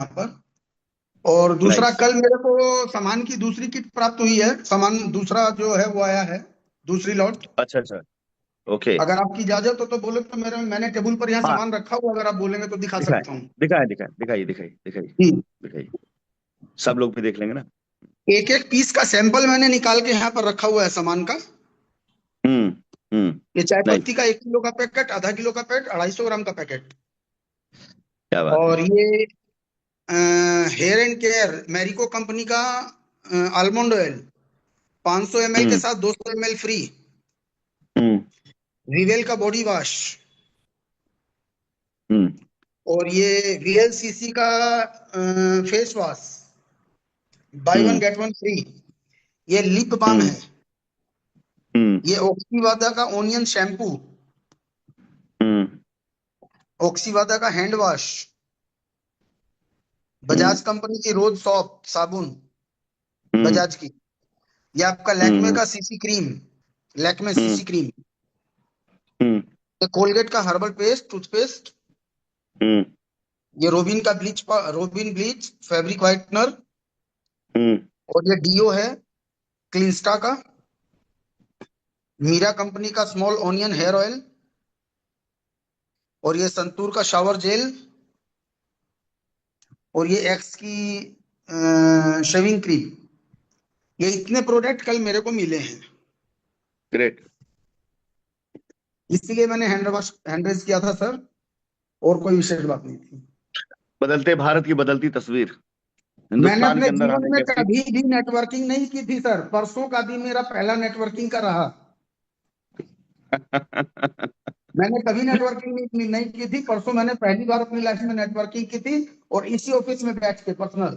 यहाँ पर। और दूसरा, नाइस। कल मेरे को सामान की दूसरी किट प्राप्त हुई है। सामान दूसरा जो है वो आया है, दूसरी लॉट। अच्छा अच्छा। ओके। अगर आपकी इजाजत हो तो बोले तो मैंने टेबल पर यहाँ हाँ, सामान रखा हुआ, अगर आप बोलेंगे तो दिखा दिखाए सकता हूँ। दिखाए दिखाए दिखाइए दिखाइए दिखाइए जी। दिखाइए। सब लोग भी देख लेंगे ना। एक एक पीस का सैंपल मैंने निकाल के यहाँ पर रखा हुआ है सामान का। हम्म। हम्म। ये चाय नाइस। पत्ती का 1 किलो का पैकेट, आधा किलो का पैकेट, 250 ग्राम का पैकेट। क्या बात है। और ये hair and care Marico company का आलमंड ऑयल, 500 ml के हम्म। साथ 200 ml फ्री। हम्म। रिवेल का बॉडी वॉश। हम्म। और ये वीएलसीसी का face wash, by one hmm. Get one free. ये लिप बाम हम्म। है। हम्म। ये ओक्सीवादा का ओनियन शैम्पू। हम्म। ओक्सीवादा का हैंड वॉश। हम्म। बजाज कंपनी की रोज सॉप साबुन, हम्म। बजाज की। ये आपका लैक्मे हम्म। का सीसी क्रीम, लैक्मे हम्म। CC cream. हम्म। ये कोलगेट का हर्बल पेस्ट टूथपेस्ट। हम्म। ये रोबिन ब्लीच फैब्रिक व्हाइटनर। हम्म। और ये डीओ है क्लिंस्टा का। मीरा कंपनी का स्मॉल ऑनियन हेयर ऑयल। और ये संतूर का शावर जेल। और ये एक्स की शेविंग क्रीम। ये इतने प्रोडक्ट कल मेरे को मिले हैं। ग्रेट। इसीलिए मैंने हैंड रेस किया था सर। और कोई विशेष बात नहीं थी। बदलते भारत की बदलती तस्वीर, मैंने हिंदुस्तान अपने के अंदर जीवन आने में कैसी। कभी भी नेटवर्किंग नहीं की थी सर। परसों का भी मेरा पहला नेटवर्किंग का रहा। मैंने कभी नेटवर्किंग नहीं की थी। परसों मैंने पहली बार अपनी लाइफ में नेटवर्किंग की थी। और इसी ऑफिस में बैठ के पर्सनल।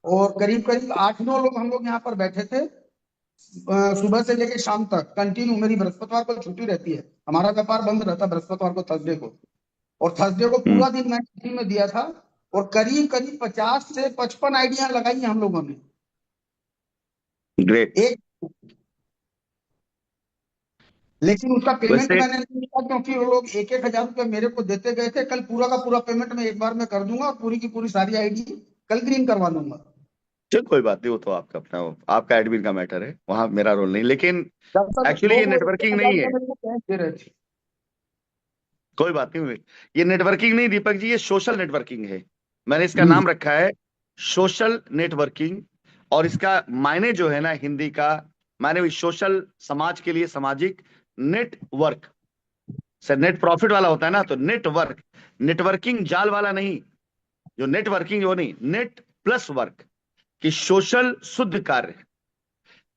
और करीब करीब 8-9 लोग हम लोग यहाँ पर बैठे थे। सुबह से लेकर शाम तक कंटिन्यू। मेरी बृहस्पतिवार को छुट्टी रहती है, हमारा व्यापार बंद रहता है बृहस्पतिवार को, थर्सडे को। और थर्सडे को हम्म। पूरा दिन मैंने इसी में दिया था। और करीब करीब 50 से 55 आइडिया लगाई हैं हम लोगों ने। ग्रेट। एक, लेकिन उसका पेमेंट वैसे मैंने नहीं किया, क्योंकि वो लोग 1-1 हजार रुपये मेरे को देते गए थे। कल पूरा का पूरा पेमेंट मैं एक बार में कर दूंगा, और पूरी की पूरी सारी आईडी कल ग्रीन करवा दूंगा। चल कोई बात नहीं, वो तो आपका अपना, आपका एडमिन का मैटर है, वहां मेरा रोल नहीं, लेकिन दरअसल एक्चुअली ये लोग वो एक एक नेटवर्किंग हजार नहीं रुपये है। मेरे को कैश दे रहे थे। कोई बात नहीं हुई। ये नेटवर्किंग नहीं दीपक जी, ये सोशल नेटवर्किंग है। मैंने इसका जी। नाम रखा है सोशल नेटवर्किंग। और इसका मायने जो है ना, हिंदी का मायने भी सोशल, समाज के लिए सामाजिक, नेटवर्क से नेट प्रॉफिट वाला होता है ना, तो नेटवर्क। नेटवर्किंग जाल वाला नहीं, जो नेटवर्किंग वो नहीं, नेट प्लस वर्क की सोशल शुद्ध कार्य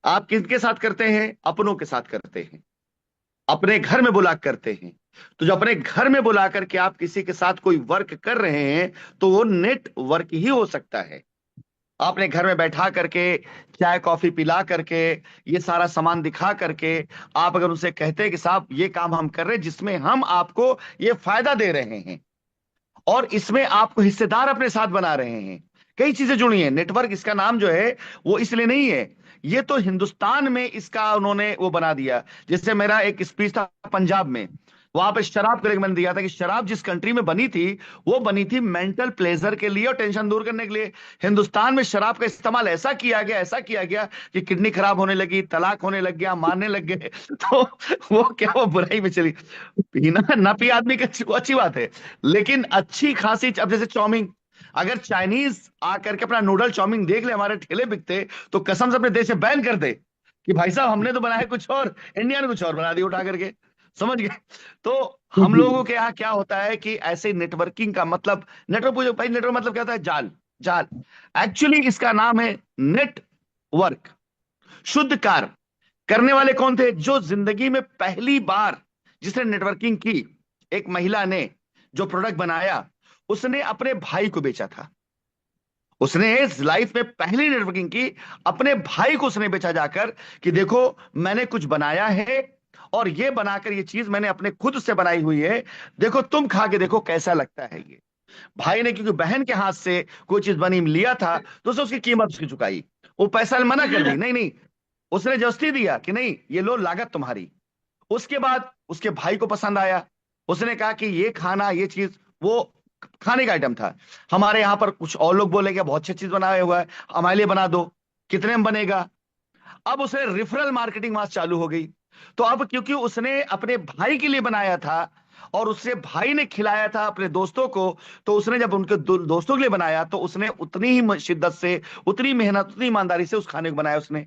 आप किसके साथ करते हैं, अपनों के साथ करते हैं, अपने घर में बुला करते हैं। तो जो अपने घर में बुला करके आप किसी के साथ कोई वर्क कर रहे हैं, तो वो नेटवर्क ही हो सकता है। आपने घर में बैठा करके, चाय कॉफी पिला करके, ये सारा सामान दिखा करके, आप अगर उनसे कहते हैं कि साहब ये काम हम कर रहे हैं जिसमें हम आपको ये फायदा दे रहे हैं, और इसमें आपको हिस्सेदार अपने साथ बना रहे हैं, कई चीजें जुड़ी हैं। नेटवर्क इसका नाम जो है वो इसलिए नहीं है, ये तो हिंदुस्तान में इसका उन्होंने वो बना दिया। जैसे मेरा एक स्पीच था पंजाब में, वहां पे शराब को लेकर मैंने दिया था कि शराब जिस कंट्री में बनी थी, वो बनी थी मेंटल प्लेजर के लिए और टेंशन दूर करने के लिए। हिंदुस्तान में शराब का इस्तेमाल ऐसा किया गया, ऐसा किया गया कि किडनी खराब होने लगी, तलाक होने लग गया, मारने लग गए। तो वो क्या, वो बुराई में चली। पीना ना पिए आदमी का वो अच्छी बात है, लेकिन अच्छी खासी, अब जैसे चाउमीन, अगर चाइनीज आकर के अपना नूडल चाउमीन देख ले हमारे ठेले बिकते, तो कसम से अपने देश से बैन कर दे कि भाई साहब हमने तो बनाया कुछ और, इंडिया ने कुछ और बना दिया उठा करके। समझ गए। तो जी हम जी। लोगों के यहाँ क्या होता है कि ऐसे नेटवर्किंग का मतलब, नेटवर्क पूछो भाई, नेटवर्क मतलब क्या होता है, जाल। जाल, एक्चुअली इसका नाम है नेटवर्क। शुद्ध कार्य करने वाले कौन थे, जो जिंदगी में पहली बार जिसने नेटवर्किंग की, एक महिला ने जो प्रोडक्ट बनाया, उसने अपने भाई को बेचा था। उसने इस लाइफ में पहली नेटवर्किंग की, अपने भाई को उसने बेचा जाकर कि देखो मैंने कुछ बनाया है, और ये बनाकर ये चीज मैंने अपने खुद से बनाई हुई है, देखो तुम खा के देखो कैसा लगता है ये। भाई ने क्योंकि बहन के हाथ से कोई चीज बनी लिया था, तो उसने उसकी कीमत उसकी चुकाई। वो पैसा मना कर दी, नहीं नहीं, उसने जस्ती दिया कि नहीं ये लो लागत तुम्हारी। उसके बाद उसके भाई को पसंद आया, उसने कहा कि ये खाना ये चीज, वो खाने का आइटम था। हमारे यहाँ पर कुछ और लोग बोलेंगे बहुत अच्छी चीज बनाया हुआ है, हमारे लिए बना दो, कितने में बनेगा। अब उसने रेफरल मार्केटिंग वहां चालू हो गई। तो अब क्योंकि उसने अपने भाई के लिए बनाया था और उससे भाई ने खिलाया था अपने दोस्तों को, तो उसने जब उनके दोस्तों के लिए बनाया तो उसने उतनी ही शिद्दत से, उतनी मेहनत, उतनी ईमानदारी से उस खाने को बनाया उसने।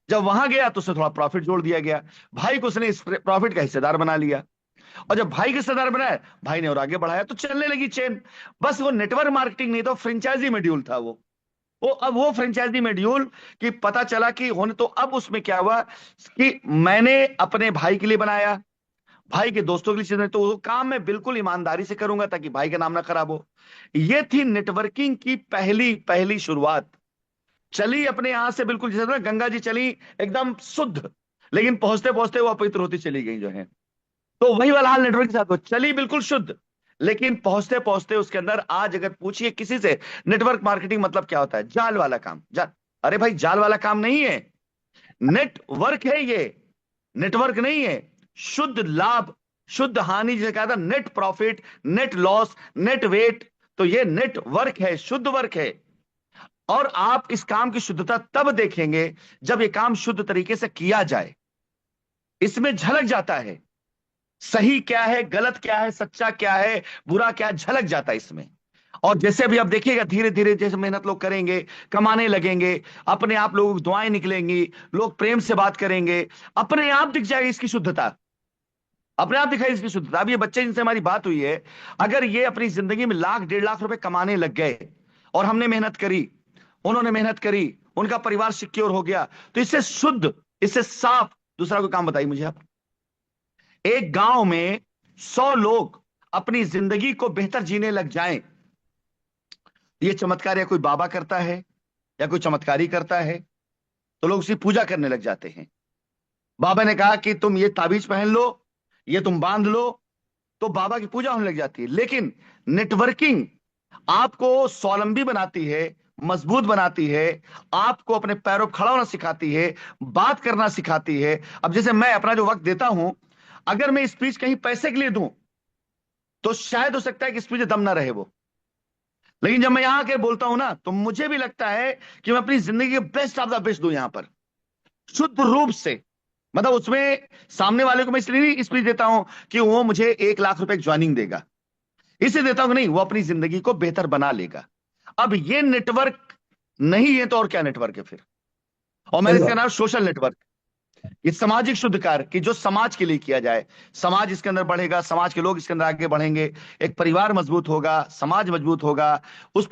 जब वहां गया तो उसने थोड़ा प्रॉफिट जोड़ दिया गया, भाई को उसने इस प्रॉफिट का हिस्सेदार बना लिया। और जब भाई के हिस्सेदार बनाया, भाई ने और आगे बढ़ाया तो चलने लगी चेन। बस वो नेटवर्क मार्केटिंग नहीं, तो फ्रेंचाइजी मॉड्यूल था वो अब वो फ्रेंचाइजी मॉड्यूल कि पता चला कि होने, तो अब उसमें क्या हुआ कि मैंने अपने भाई के लिए बनाया, भाई के दोस्तों के लिए चीजें, तो वो काम मैं बिल्कुल ईमानदारी से करूंगा ताकि भाई का नाम ना खराब हो। ये थी नेटवर्किंग की पहली पहली शुरुआत। चली अपने यहां से बिल्कुल जैसे ना गंगा जी चली एकदम शुद्ध, लेकिन पहुंचते पहुंचते वो अपवित्र होती चली गई जो है। तो वही वाला हाल नेटवर्क के साथ हो, चली बिल्कुल शुद्ध, लेकिन पहुंचते पहुंचते उसके अंदर, आज अगर पूछिए किसी से नेटवर्क मार्केटिंग मतलब क्या होता है, जाल वाला काम, जाल। अरे भाई जाल वाला काम नहीं है, नेटवर्क है ये, नेटवर्क नहीं है। शुद्ध लाभ, शुद्ध हानि, जिसे कहा था net profit, net loss, net weight, तो ये नेटवर्क है, शुद्ध वर्क है। और आप इस काम की शुद्धता तब देखेंगे जब ये काम शुद्ध तरीके से किया जाए। इसमें झलक जाता है सही क्या है, गलत क्या है, सच्चा क्या है, बुरा क्या है, झलक जाता है इसमें। और जैसे अभी आप देखिएगा धीरे धीरे जैसे मेहनत लोग करेंगे, कमाने लगेंगे, अपने आप लोगों की दुआएं निकलेंगी, लोग प्रेम से बात करेंगे, अपने आप दिख जाएगी इसकी शुद्धता, अपने आप दिखाई इसकी शुद्धता। अब ये बच्चे जिनसे हमारी बात हुई है, अगर ये अपनी जिंदगी में लाख 1.5 लाख रुपए कमाने लग गए और हमने मेहनत करी, उन्होंने मेहनत करी, उनका परिवार सिक्योर हो गया, तो इससे शुद्ध, इससे साफ दूसरा कोई काम बताइए मुझे आप। एक गांव में 100 लोग अपनी जिंदगी को बेहतर जीने लग जाएं, ये चमत्कार या कोई बाबा करता है या कोई चमत्कारी करता है, तो लोग उसकी पूजा करने लग जाते हैं। बाबा ने कहा कि तुम ये ताबीज पहन लो, ये तुम बांध लो, तो बाबा की पूजा होने लग जाती है। लेकिन नेटवर्किंग आपको स्वावलंबी बनाती है, मजबूत बनाती है, आपको अपने पैरों पर खड़ा होना सिखाती है, बात करना सिखाती है। अब जैसे मैं अपना जो वक्त देता हूं, अगर मैं स्पीच कहीं पैसे के लिए दूं तो शायद हो सकता है कि स्पीच दम ना रहे वो, लेकिन जब मैं यहां आके बोलता हूं ना, तो मुझे भी लगता है कि मैं अपनी जिंदगी के बेस्ट ऑफ द बेस्ट दूं यहां पर, शुद्ध रूप से। मतलब उसमें सामने वाले को मैं इसलिए नहीं स्पीच देता हूं कि वो मुझे 1 लाख रुपए ज्वाइनिंग देगा, इसलिए देता हूं कि नहीं, वो अपनी जिंदगी को बेहतर बना लेगा। अब ये नेटवर्क नहीं है तो और क्या नेटवर्क है फिर। और मैंने सही इसका बात। नाम सोशल नेटवर्क, ये सामाजिक शुद्ध कार्य कि जो समाज के लिए किया जाए, समाज इसके अंदर बढ़ेगा, समाज के लोग इसके अंदर आगे बढ़ेंगे, एक परिवार मजबूत होगा, समाज मजबूत होगा, उस